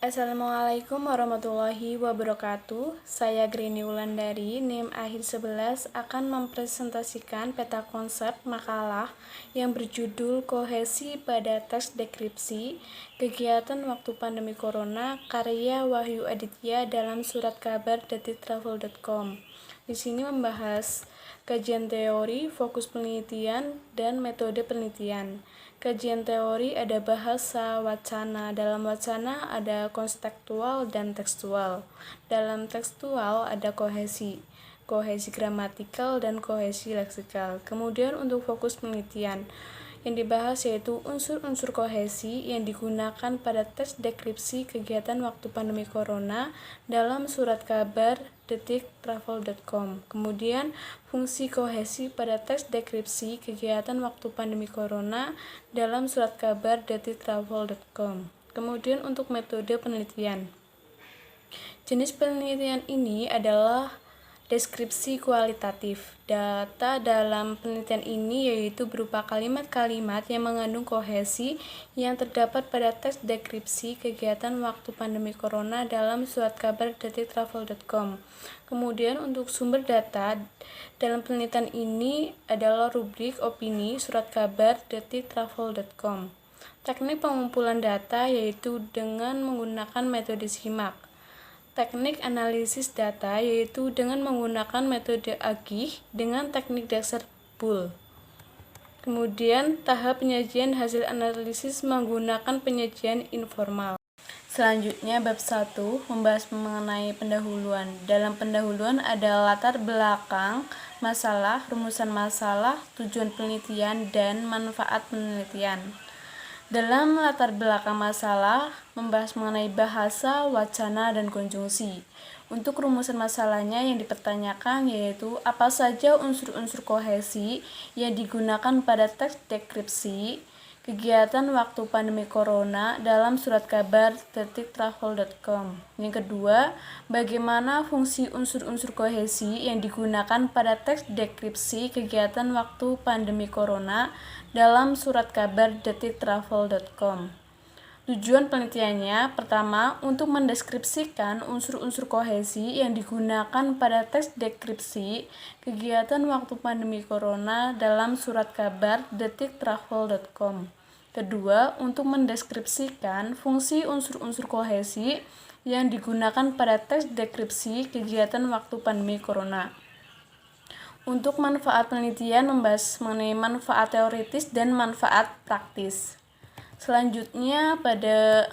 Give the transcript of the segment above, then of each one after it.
Assalamualaikum warahmatullahi wabarakatuh. Saya Grini Wulandari, NIM akhir 11 akan mempresentasikan peta konsep makalah yang berjudul Kohesi pada Teks Deskripsi Kegiatan Waktu Pandemi Corona karya Wahyu Aditya dalam surat kabar detiktravel.com. Di sini membahas kajian teori, fokus penelitian, dan metode penelitian. Kajian teori ada bahasa, wacana. Dalam wacana ada konseptual dan tekstual. Dalam tekstual ada kohesi gramatikal dan kohesi leksikal. Kemudian untuk fokus penelitian yang dibahas yaitu unsur-unsur kohesi yang digunakan pada teks deskripsi kegiatan waktu pandemi corona dalam surat kabar detiktravel.com. Kemudian fungsi kohesi pada teks deskripsi kegiatan waktu pandemi corona dalam surat kabar detiktravel.com. Kemudian untuk metode penelitian. Jenis penelitian ini adalah deskripsi kualitatif. Data dalam penelitian ini yaitu berupa kalimat-kalimat yang mengandung kohesi yang terdapat pada teks deskripsi kegiatan waktu pandemi corona dalam surat kabar detiktravel.com. Kemudian untuk sumber data dalam penelitian ini adalah rubrik opini surat kabar detiktravel.com. Teknik pengumpulan data yaitu dengan menggunakan metode simak. Teknik analisis data yaitu dengan menggunakan metode Agih dengan teknik dasar Boole. Kemudian tahap penyajian hasil analisis menggunakan penyajian informal. Selanjutnya bab 1 membahas mengenai pendahuluan. Dalam pendahuluan ada latar belakang masalah, rumusan masalah, tujuan penelitian, dan manfaat penelitian. Dalam latar belakang masalah, membahas mengenai bahasa, wacana, dan konjungsi. Untuk rumusan masalahnya yang dipertanyakan yaitu apa saja unsur-unsur kohesi yang digunakan pada teks deskripsi kegiatan waktu pandemi corona dalam surat kabar detiktravel.com. Yang kedua, bagaimana fungsi unsur-unsur kohesi yang digunakan pada teks deskripsi kegiatan waktu pandemi corona dalam surat kabar detiktravel.com. Tujuan penelitiannya, pertama, untuk mendeskripsikan unsur-unsur kohesi yang digunakan pada teks deskripsi kegiatan waktu pandemi corona dalam surat kabar detiktravel.com. Kedua, untuk mendeskripsikan fungsi unsur-unsur kohesi yang digunakan pada teks deskripsi kegiatan waktu pandemi corona. Untuk manfaat penelitian membahas mengenai manfaat teoritis dan manfaat praktis. Selanjutnya pada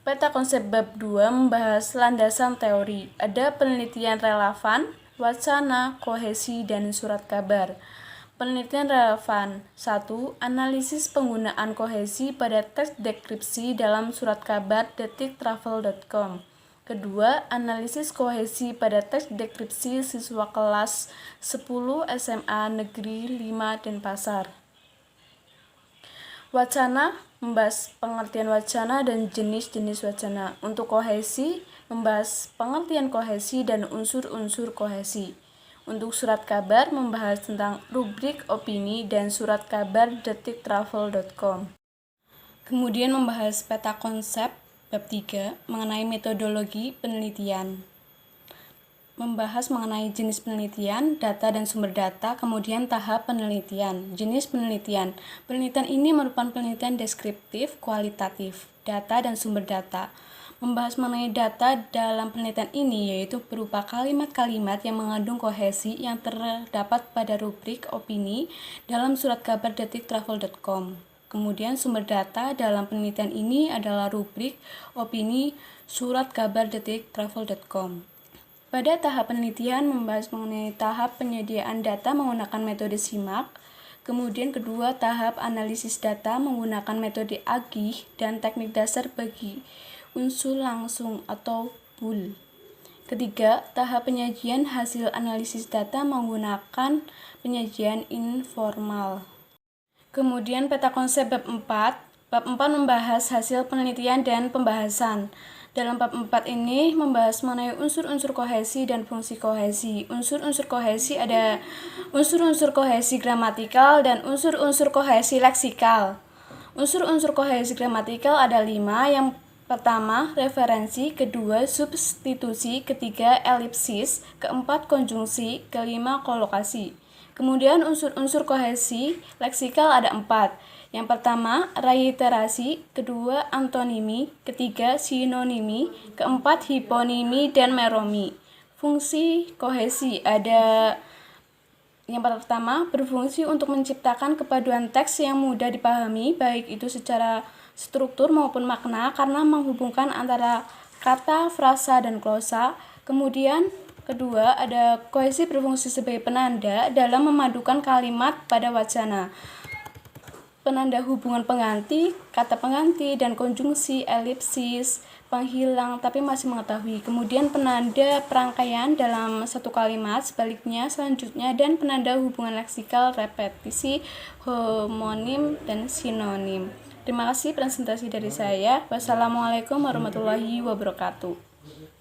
peta konsep bab 2 membahas landasan teori. Ada penelitian relevan, wacana, kohesi, dan surat kabar. Penelitian relevan. 1. Analisis penggunaan kohesi pada teks deskripsi dalam surat kabar detiktravel.com. Kedua, analisis kohesi pada teks deskripsi siswa kelas 10 SMA Negeri 5 Denpasar. Wacana, membahas pengertian wacana dan jenis-jenis wacana. Untuk kohesi, membahas pengertian kohesi dan unsur-unsur kohesi. Untuk surat kabar, membahas tentang rubrik opini dan surat kabar detiktravel.com. Kemudian membahas peta konsep bab 3 mengenai metodologi penelitian. Membahas mengenai jenis penelitian, data dan sumber data, kemudian tahap penelitian. Jenis penelitian. Penelitian ini merupakan penelitian deskriptif, kualitatif, data dan sumber data. Membahas mengenai data dalam penelitian ini yaitu berupa kalimat-kalimat yang mengandung kohesi yang terdapat pada rubrik opini dalam surat kabar detiktravel.com. Kemudian sumber data dalam penelitian ini adalah rubrik opini surat kabar detiktravel.com. Pada tahap penelitian membahas mengenai tahap penyediaan data menggunakan metode simak. Kemudian kedua, tahap analisis data menggunakan metode Agih dan teknik dasar bagi unsur langsung atau Boole. Ketiga, tahap penyajian hasil analisis data menggunakan penyajian informal. Kemudian peta konsep bab 4. Bab 4 membahas hasil penelitian dan pembahasan. Dalam bab 4 ini membahas mengenai unsur-unsur kohesi dan fungsi kohesi. Unsur-unsur kohesi ada unsur-unsur kohesi gramatikal dan unsur-unsur kohesi leksikal. Unsur-unsur kohesi gramatikal ada 5. Yang Pertama, referensi, kedua, substitusi, ketiga, elipsis, keempat, konjungsi, kelima, kolokasi. Kemudian unsur-unsur kohesi leksikal ada 4. Yang pertama, reiterasi, kedua, antonimi, ketiga, sinonimi, keempat, hiponimi, dan meromi. Fungsi kohesi ada yang pertama, berfungsi untuk menciptakan kepaduan teks yang mudah dipahami, baik itu secara struktur maupun makna, karena menghubungkan antara kata, frasa, dan glosa. Kemudian, kedua, ada kohesi berfungsi sebagai penanda dalam memadukan kalimat pada wacana. Penanda hubungan pengganti, kata pengganti, dan konjungsi, elipsis, penghilang tapi masih mengetahui. Kemudian penanda perangkaian dalam satu kalimat, sebaliknya, selanjutnya, dan penanda hubungan leksikal, repetisi, homonim, dan sinonim. Terima kasih presentasi dari saya. Wassalamualaikum warahmatullahi wabarakatuh.